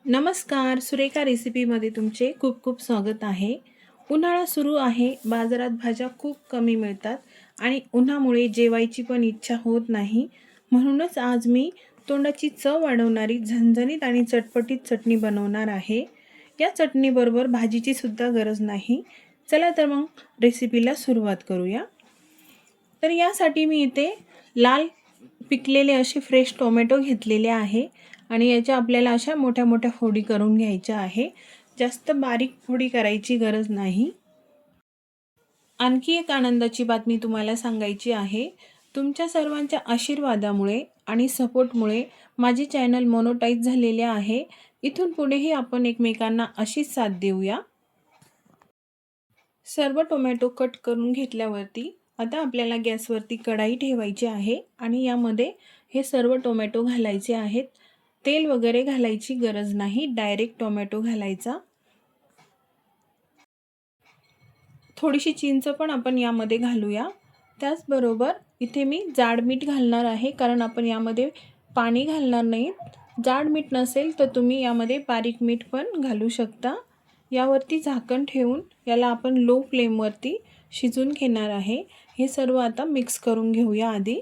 नमस्कार. सुरेखा रेसिपीमध्ये तुमचे खूप खूप स्वागत आहे. उन्हाळा सुरू आहे. बाजारात भाज्या खूप कमी मिळतात आणि उन्हामुळे जेवायची पण इच्छा होत नाही. म्हणूनच आज मी तोंडाची चव वाढवणारी झणझणीत आणि चटपटीत चटणी बनवणार आहे. या चटणीबरोबर भाजीची सुद्धा गरज नाही. चला तर मग रेसिपीला सुरुवात करूया. तर यासाठी मी इथे लाल पिकलेले असे फ्रेश टोमॅटो घेतलेले आहे आणि याच्या आपल्याला अशा मोठ्या मोठ्या फोडी करून घ्यायच्या आहे. जास्त बारीक फोडी करायची गरज नाही. आणखी एक आनंदाची बातमी तुम्हाला सांगायची आहे. तुमच्या सर्वांच्या आशीर्वादामुळे आणि सपोर्टमुळे माझे चॅनल मोनोटाईज झालेले आहे. इथून पुढेही आपण एकमेकांना अशीच साथ देऊया. सर्व टोमॅटो कट करून घेतल्यावरती आता आपल्याला गॅसवरती कढाई ठेवायची आहे आणि यामध्ये हे सर्व टोमॅटो घालायचे आहेत. तेल वगैरे घालायची गरज नाही, डायरेक्ट टोमॅटो घालायचा. थोडीशी चिंच पण आपण यामध्ये घालूया. त्याचबरोबर इथे मी जाड मीठ घालणार आहे, कारण आपण यामध्ये पाणी घालणार नाही. जाड मीठ नसेल तर तुम्ही यामध्ये बारीक मीठ पण घालू शकता. यावरती झाकण ठेवून याला आपण लो फ्लेमवरती शिजून घेणार आहे. हे सर्व आता मिक्स करून घेऊया आधी.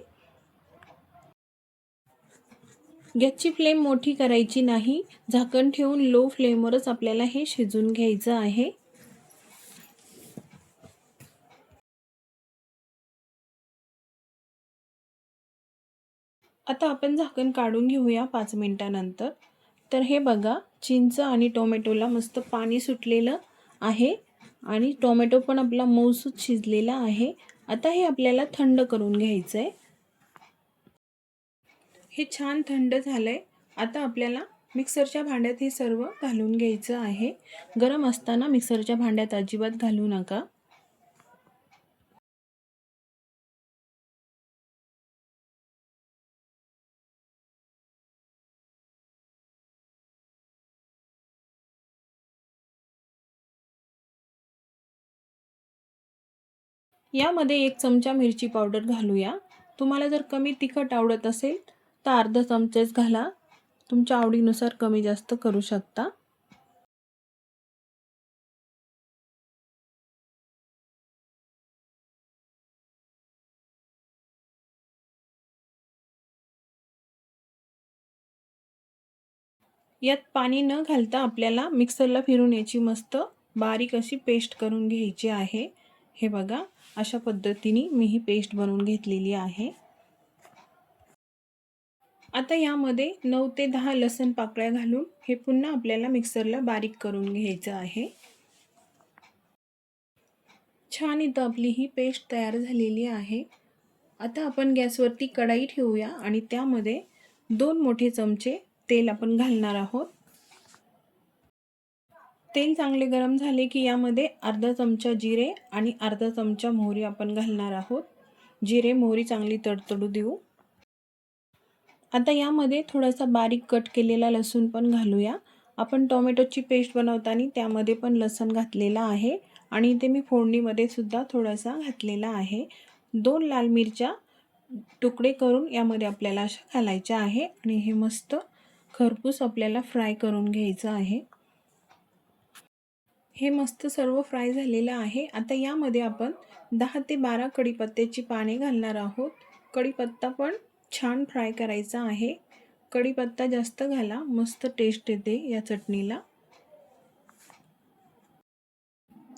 गॅसची फ्लेम मोठी करायची नाही. झाकण ठेवून लो फ्लेमवरच आपल्याला हे शिजून घ्यायचं आहे. आता आपण झाकण काढून घेऊया 5 मिनिटानंतर. तर हे बघा, चिंच आणि टोमॅटोला मस्त पाणी सुटलेलं आहे आणि टोमॅटो पण आपला मऊसूत शिजलेला आहे. आता हे आपल्याला थंड करून घ्यायचं आहे. हे छान थंड झालंय. आता आपल्याला मिक्सरच्या भांड्यात हे सर्व घालून घ्यायचं आहे. गरम असताना मिक्सरच्या भांड्यात अजिबात घालू नका. यामध्ये 1 चमचा मिरची पावडर घालूया. तुम्हाला जर कमी तिखट आवडत असेल तर अर्धा चमचाच घाला. तुमच्या आवडीनुसार कमी जास्त करू शकता. यात पाणी न घालता आपल्याला मिक्सरला फिरून याची मस्त बारीक अशी पेस्ट करून घ्यायची आहे. हे बघा, अशा पद्धतीने मी ही पेस्ट बनवून घेतलेली आहे. आता यामध्ये 9 ते 10 लसूण पाकळ्या घालून हे पुन्हा आपल्याला मिक्सरला बारीक करून घ्यायचं आहे. छान इथं आपली ही पेस्ट तयार झालेली आहे. आता आपण गॅसवरती कढाई ठेवूया आणि त्यामध्ये 2 मोठे चमचे तेल आपण घालणार आहोत. तेल चांगले गरम झाले की यामध्ये अर्धा चमचा जिरे आणि अर्धा चमचा मोहरी आपण घालणार आहोत. जिरे मोहरी चांगली तडतडू देऊ. आता यामध्ये थोडासा बारीक कट केलेला लसूण पण घालूया. आपण टोमॅटोची पेस्ट बनवताना त्यामध्ये पण लसूण घातलेला आहे आणि इथे मी फोडणीमध्ये सुद्धा थोडासा घातलेला आहे. 2 लाल मिरच्या तुकडे करून यामध्ये आपल्याला अशा घालायच्या आहे आणि हे मस्त खरपूस आपल्याला फ्राय करून घ्यायचं आहे. हे मस्त सर्व फ्राय झालेलं आहे. आता यामध्ये आपण 10 ते 12 कढीपत्त्याची पाने घालणार आहोत. कढीपत्ता पण छान फ्राय करायचा आहे. कढीपत्ता जास्त घाला, मस्त टेस्ट येते या चटणीला.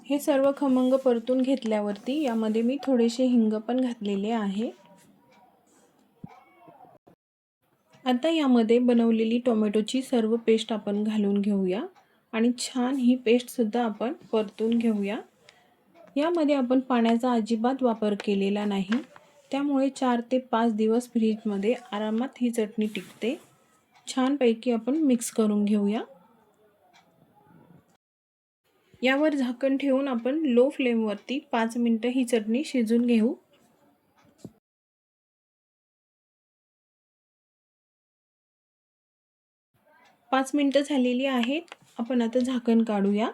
हे सर्व खमंग परतून घेतल्यावरती यामध्ये मी थोडेसे हिंग पण घातलेले आहे. आता यामध्ये बनवलेली टोमॅटोची सर्व पेस्ट आपण घालून घेऊया आणि छान ही पेस्टसुद्धा आपण परतून घेऊया. यामध्ये आपण पाण्याचा अजिबात वापर केलेला नाही, त्यामुळे 4 ते 5 दिवस फ्रीजमध्ये आरामात ही चटणी टिकते. छानपैकी आपण मिक्स करून घेऊया. यावर झाकण ठेवून आपण लो फ्लेमवरती 5 मिनिटं ही चटणी शिजून घेऊ. 5 मिनिटं झालेली आहेत. आपण आता झाकण काढूया.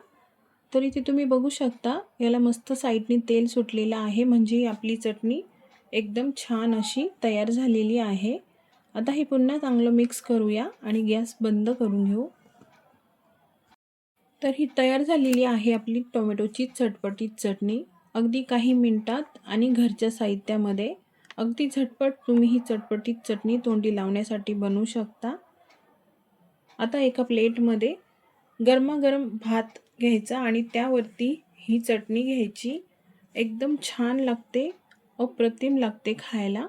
तर इथे तुम्ही बघू शकता, याला मस्त साईडने तेल सुटलेलं आहे, म्हणजे आपली चटणी एकदम छान अशी तयार झालेली आहे. आता हे पुन्हा चांगलं मिक्स करूया आणि गॅस बंद करून घेऊ. तर ही तयार झालेली आहे आपली टोमॅटोची चटपटीत चटणी. अगदी काही मिनिटात आणि घरच्या साहित्यामध्ये अगदी झटपट तुम्ही ही चटपटीत चटणी तोंडी लावण्यासाठी बनवू शकता. आता एका प्लेटमध्ये गरमागरम भात घ्यायचा आणि त्यावरती ही चटणी घ्यायची. एकदम छान लागते, अप्रतिम लागते खायला.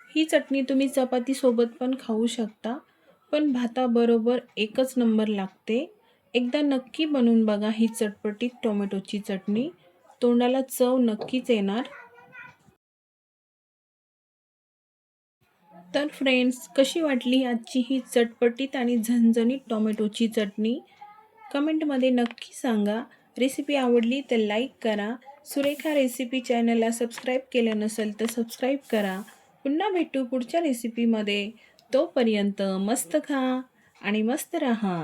ही चटणी तुम्ही चपातीसोबत पण खाऊ शकता, पण भाताबरोबर एकच नंबर लागते. एकदा नक्की बनवून बघा ही चटपटीत टोमॅटोची चटणी. तोंडाला चव नक्कीच येणार. तर फ्रेंड्स, कशी वाटली आजची ही चटपटीत आणि झणझणीत टोमॅटोची चटणी? कमेंटमध्ये नक्की सांगा. रेसिपी आवडली तर लाईक करा. सुरेखा रेसिपी चॅनलला सबस्क्राईब केलं नसेल तर सबस्क्राईब करा. पुन्हा भेटू पुढच्या रेसिपीमध्ये. तोपर्यंत मस्त खा आणि मस्त रहा.